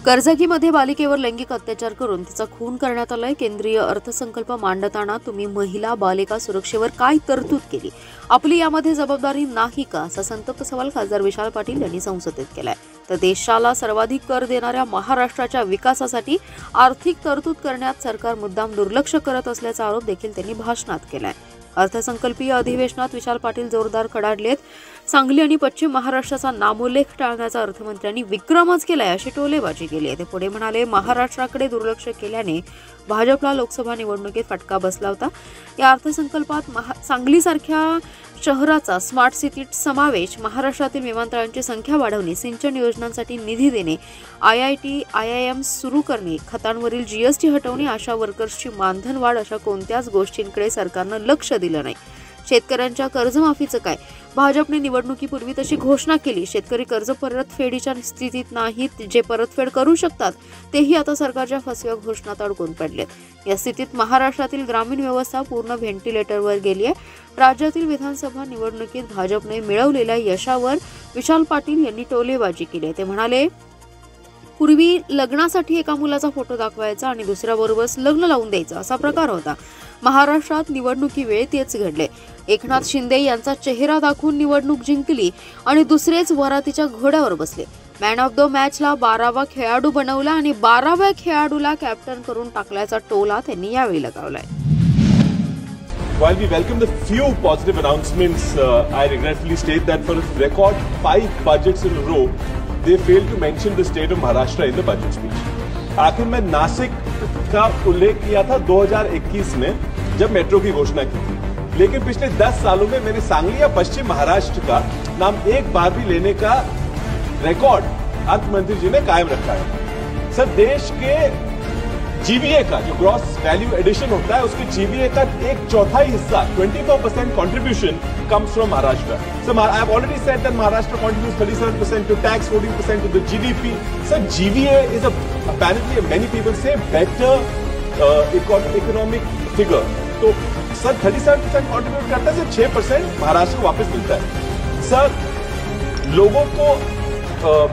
कर्जकीमध्ये बालिकेवर लैंगिक अत्याचार करून तिचा खून करण्यात आलाय। केंद्रीय अर्थसंकल्प मांडताना तुम्ही महिला बालिका सुरक्षेवर काय तरतूद केली, आपली यामध्ये जबाबदारी नाही का, असा संतप्त सवाल खासदार विशाल पाटील यांनी संसदेत केलाय। तर देशाला सर्वाधिक कर देणाऱ्या महाराष्ट्राच्या विकासासाठी आर्थिक तरतूद करण्यात सरकार मुद्दाम दुर्लक्ष करत असल्याचा आरोप देखील त्यांनी भाषणात केलाय। अर्थसंकल्पीय अधिवेशनात विशाल पाटील जोरदार कडाडलेत। सांगली आणि पश्चिम महाराष्ट्राचा नामोल्लेख टाळण्याचा अर्थमंत्र्यांनी विक्रमच केलाय, अशी टोलेबाजी केली आहे। ते पुढे म्हणाले, महाराष्ट्राकडे दुर्लक्ष केल्याने भाजपला लोकसभा निवडणुकीत फटका बसला होता। या अर्थसंकल्पात सांगलीसारख्या शहराचा स्मार्ट सिटीत समावेश, महाराष्ट्रातील विमानतळांची संख्या वाढवणे, सिंचन योजनांसाठी निधी देणे, IIT, IIM सुरू करणे, खतांवरील GST हटवणे, आशा वर्कर्सची मानधन वाढ अशा कोणत्याच गोष्टींकडे सरकारनं लक्ष दिलं नाही। शेतकऱ्यांच्या कर्जमाफीचं काय? भाजपने निवडणुकीपूर्वी तशी घोषणा केली। शेतकरी कर्ज परतफेडीच्या स्थितीत नाहीत, जे परतफेड करू शकतात तेही आता सरकारच्या फसव्या घोषणात अडकून पडलेत। या स्थितीत महाराष्ट्रातील ग्रामीण व्यवस्था पूर्ण व्हेंटिलेटरवर गेली आहे। राज्यातील विधानसभा निवडणुकीत भाजपने मिळवलेल्या यशावर विशाल पाटील यांनी टोलेबाजी केली। ते म्हणाले, पूर्वी लग्नासाठी एका मुलाचा फोटो दाखवायचा आणि दुसऱ्याबरोबर लग्न लावून द्यायचा, असा प्रकार होता। महाराष्ट्रात निवडणुकीवेळी तेच घडले। एकनाथ शिंदे यांचा चेहरा दाखवून निवडणूक जिंकली आणि दुसरेच वरातीच्या घोड्यावर बसले। मॅन ऑफ द मॅचला 12वा खेळाडू बनवला आणि 12व्या खेळाडूला कॅप्टन करून टाकल्याचा टोला त्यांनी यावेळी लगावलाय। While we welcome the few positive announcements, I regretfully state that for a record 5 budgets in a row, they failed to mention the state of Maharashtra in the budget speech. आखिर में नासिक का उल्लेख किया था 2021 में जब मेट्रो की घोषणा की थी, लेकिन पिछले 10 सालों में मैंने सांगली या पश्चिम महाराष्ट्र का नाम एक बार भी लेने का रिकॉर्ड अर्थ मंत्री जी ने कायम रखा है। सर, देश के GVA का जो ग्रॉस वैल्यू एडिशन होता है, उसके GVA का 1/4 हिस्सा 24% contribution comes from Maharashtra. So I have already said that Maharashtra contributes 37% to tax, 14% to the GDP. So GVA is apparently many people say better economic figure. तो sir 37% contribute करता है, 6% महाराष्ट्र को वापस मिलता है। सर, लोगों को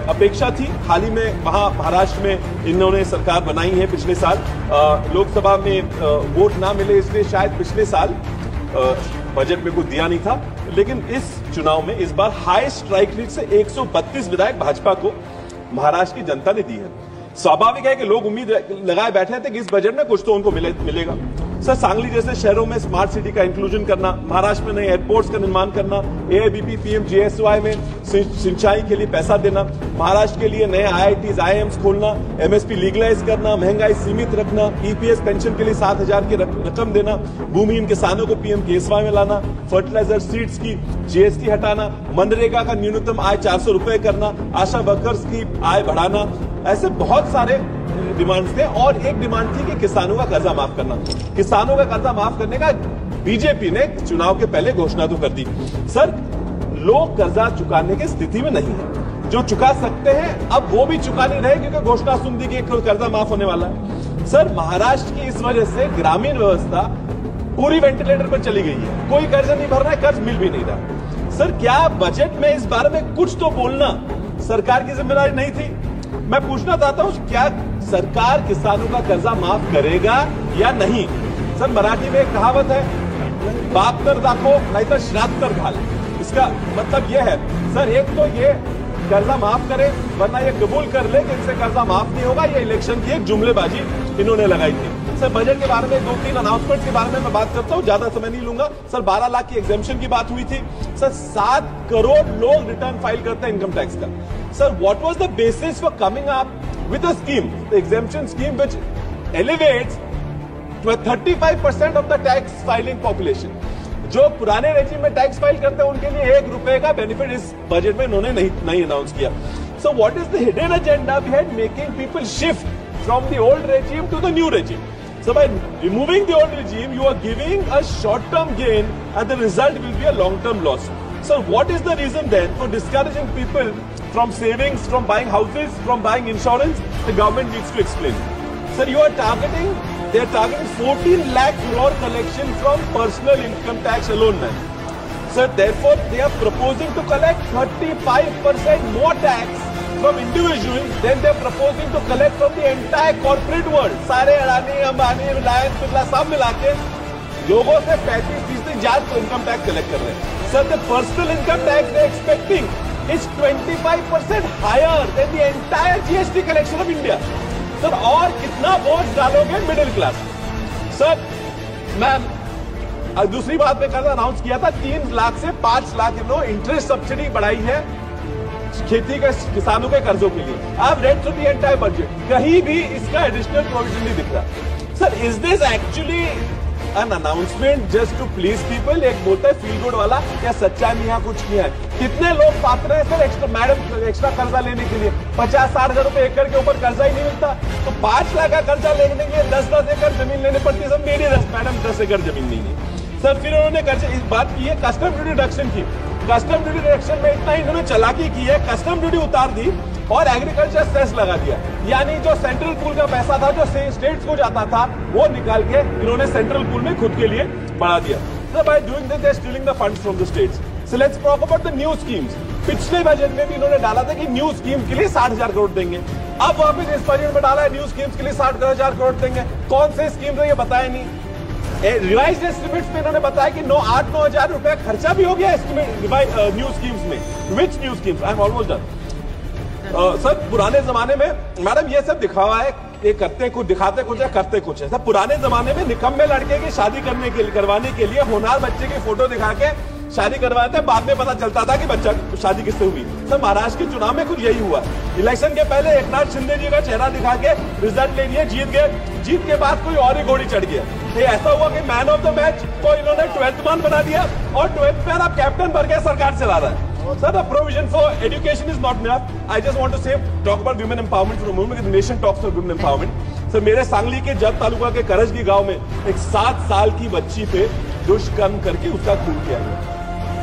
अपेक्षा थी, हाल ही में महाराष्ट्र में इन्होंने सरकार बनाई है। पिछले साल लोकसभा में वोट ना मिले, इसलिए शायद पिछले साल बजट में कुछ दिया नहीं था, लेकिन इस चुनाव में इस बार हाई स्ट्राइक रेट से 132 विधायक भाजपा को महाराष्ट्र की जनता ने दी है। स्वाभाविक है कि लोग उम्मीद लगाए बैठे थे कि इस बजट में कुछ तो उनको मिलेगा। सर, सांगली जैसे शहरों में स्मार्ट सिटी का इंक्लूजन करना, महाराष्ट्र में नए एयरपोर्ट्स का निर्माण करना, AIBP PMGSY में सिंचाई के लिए पैसा देना, महाराष्ट्र के लिए नए IITs IIMs खोलना, MSP लीगलाइज करना, महंगाई सीमित रखना, EPS पेंशन के लिए 7,000 की रकम देना, भूमिहीन किसानों को PMKSY में लाना, फर्टिलाइजर सीड्स की GST हटाना, मनरेगा का न्यूनतम आय 400 रुपए करना, आशा वर्कर्स की आय बढ़ाना, ऐसे बहुत सारे डिमांड्स थे। और एक डिमांड थी कि किसानों का कर्जा माफ करना। किसानों का कर्जा माफ करने का बीजेपी ने चुनाव के पहले घोषणा तो कर दी। सर, लोग कर्जा चुकाने की स्थिति में नहीं है। जो चुका सकते हैं अब वो भी चुका नहीं रहे, क्योंकि घोषणा सुन दी कि कर्जा माफ होने वाला है। सर, महाराष्ट्र की इस वजह से ग्रामीण व्यवस्था पूरी वेंटिलेटर पर चली गई है। कोई कर्ज नहीं भर रहा है, कर्ज मिल भी नहीं रहा। सर, क्या बजट में इस बारे में कुछ तो बोलना सरकार की जिम्मेदारी नहीं थी? मैं पूछना चाहता हूं, क्या सरकार किसानों का कर्जा माफ करेगा या नहीं? सर, मराठी में एक कहावत है, बाप तर दाखो नहीं तो श्राद्ध तर घाल। इसका मतलब यह है सर, एक तो ये कर्जा माफ करे, वरना ये कबूल कर ले कि इनसे कर्जा माफ नहीं होगा। ये इलेक्शन की एक जुमलेबाजी इन्होंने लगाई थी। सर, बजट के बारे में 2-3 अनाउंसमेंट के बारे में मैं बात करता हूं, ज्यादा समय नहीं लूंगा। सर, 12 लाख की एग्जेम्पशन की बात हुई थी। सर, 7 करोड़ लोग रिटर्न फाइल करते हैं इनकम टैक्स का। Sir, what was the basis for coming up with a scheme, the exemption scheme, which elevates to 35% of the tax filing population? जो पुराने रेजिम में टैक्स फाइल करते हैं उनके लिए 1 रुपए का बेनिफिट इस बजट में इन्होंने नहीं अनाउंस किया। So what is the hidden agenda behind making people shift from the old regime to the new regime? So by removing the old regime, you are giving a short-term gain, and the result will be a long-term loss. So what is the reason then for discouraging people from savings, from buying houses, from buying insurance? The government needs to explain. Sir, they are targeting 14 lakh crore collection from personal income tax alone, man. Sir, therefore, they are proposing to collect 35% more tax from individuals, then they're proposing to collect from the entire corporate world. सारे अडानी, अंबानी, रिलायंस, बिरला सब मिला के लोगों से 35% ज्यादा income tax collect कर रहे हैं. Sir, the personal income tax they're expecting is 25% higher than the entire GST collection of India. Sir, और कितना बोझ डालोगे मिडिल क्लास? सर, मैम दूसरी बात में कल अनाउंस किया था 3 लाख से 5 लाख इंटरेस्ट सब्सिडी बढ़ाई है खेती के किसानों के कर्जों के लिए. आप read to the entire budget, कहीं भी इसका एडिशनल प्रोविजन नहीं दिख रहा. Sir, is this actually an announcement just to please people? एक बोलता है फील गुड वाला, क्या सच्चाई में यहाँ कुछ नहीं है? कितने लोग पात्र हैं सर एक्स्ट्रा कर्जा लेने के लिए? 50-60 हजार रुपए एकड़ के ऊपर कर्जा ही नहीं मिलता, तो 5 लाख का कर्जा लेने के लिए 10-10 एकड़ जमीन लेने पड़ती है. सब मेरी मैडम 10 एकड़ जमीन नहीं है. सर, फिर उन्होंने इस बात की है कस्टम ड्यूटी रिडक्शन की. कस्टम ड्यूटी रिडक्शन में इतना इन्होंने चालाकी की है, कस्टम ड्यूटी उतार दी और एग्रीकल्चर सेस लगा दिया. यानी जो सेंट्रल पूल का पैसा था जो स्टेट्स को जाता था वो निकाल के इन्होंने सेंट्रल पूल में खुद के लिए बढ़ा दिया. So by doing this, they're stealing the funds from the states. So let's talk about the new schemes. पिछले बजट में भी इन्होंने डाला था कि न्यू स्कीम के लिए 60,000 करोड़ देंगे. अब वापस इस बजट में डाला है न्यू स्कीम्स के लिए 60,000 करोड़ देंगे. कौन से स्कीम थे ये बताया नहीं. रिवाइज्ड एस्टिमेट्स में इन्होंने बताया कि 8-9 हजार रुपए खर्चा भी हो गया न्यू स्कीम्स में. Which new schemes? I am almost done. Sir, पुराने जमाने में मैडम ये सब दिखावा है, ये करते कुछ दिखाते कुछ है करते कुछ है. सर, पुराने जमाने में निकम्मे लड़के की शादी करवाने के लिए होनहार बच्चे की फोटो दिखा के शादी करवाते, बाद में पता चलता था कि बच्चा शादी किससे हुई. सर, महाराष्ट्र के चुनाव में कुछ यही हुआ. इलेक्शन के पहले एकनाथ शिंदे जी का चेहरा दिखा के रिजल्ट ले लिए, जीत गए. जीत के बाद कोई और ही घोड़ी चढ़ गया. ये ऐसा हुआ कि मैन ऑफ द मैच को इन्होंने 12th मैन बना दिया और 12th मैन अब कैप्टन बन के सरकार चला रहा है. Sir, the provision for education is not enough. I just want to talk about women empowerment for a moment because the nation talks about women empowerment. Sir, मेरे सांगली के जत तालुका के करजगी गांव में एक 7 साल की बच्ची पे दुष्कर्म करके उसका खून किया गया.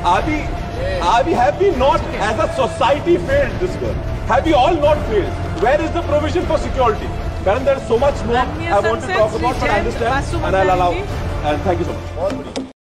Have we not, as a society, failed this girl? Have we all not failed? Where is the provision for security? Karan, there is so much more I want to talk about, but I understand and I'll allow. And thank you so much.